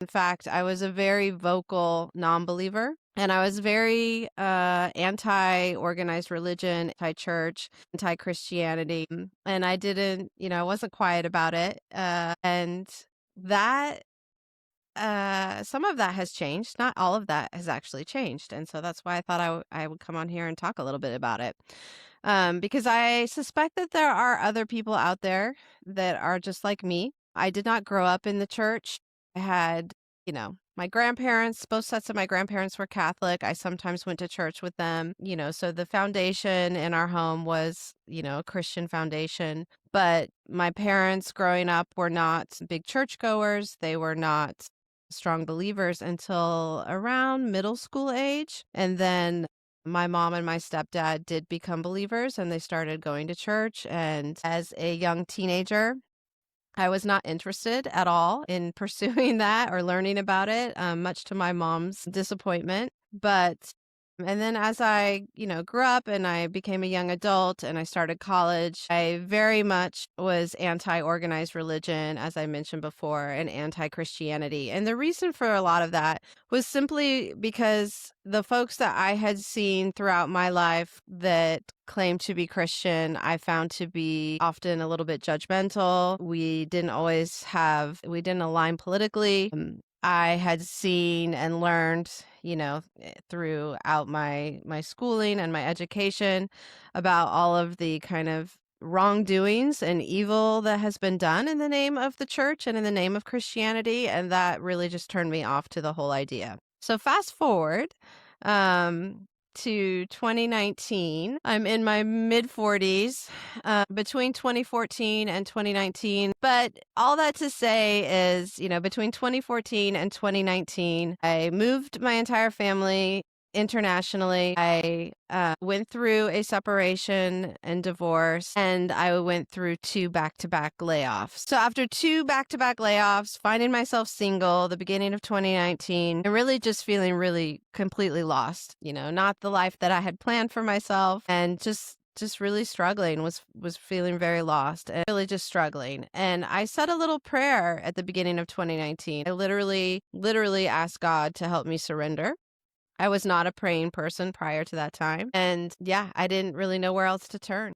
In fact, I was a very vocal non-believer. And I was very anti-organized religion, anti-church, anti-Christianity. And I didn't, I wasn't quiet about it. And that, some of that has changed. Not all of that has actually changed. And so that's why I thought I would come on here and talk a little bit about it. Because I suspect that there are other people out there that are just like me. I did not grow up in the church. I had, my grandparents, both sets of my grandparents were Catholic. I sometimes went to church with them, so the foundation in our home was, a Christian foundation. But my parents growing up were not big churchgoers. They were not strong believers until around middle school age. And then my mom and my stepdad did become believers and they started going to church. And as a young teenager, I was not interested at all in pursuing that or learning about it, much to my mom's disappointment. And then as I, grew up and I became a young adult and I started college, I very much was anti-organized religion, as I mentioned before, and anti-Christianity. And the reason for a lot of that was simply because the folks that I had seen throughout my life that claimed to be Christian, I found to be often a little bit judgmental. We didn't align politically. I had seen and learned, throughout my schooling and my education about all of the kind of wrongdoings and evil that has been done in the name of the church and in the name of Christianity. And that really just turned me off to the whole idea. So fast forward, to 2019. I'm in my mid 40s, between 2014 and 2019. But all that to say is, between 2014 and 2019, I moved my entire family internationally. I went through a separation and divorce, and I went through 2 back-to-back layoffs. So after 2 back-to-back layoffs, finding myself single, the beginning of 2019, and really just feeling really completely lost, not the life that I had planned for myself, and just really struggling, was feeling very lost and really just struggling. And I said a little prayer at the beginning of 2019. I literally asked God to help me surrender. I was not a praying person prior to that time. And yeah, I didn't really know where else to turn.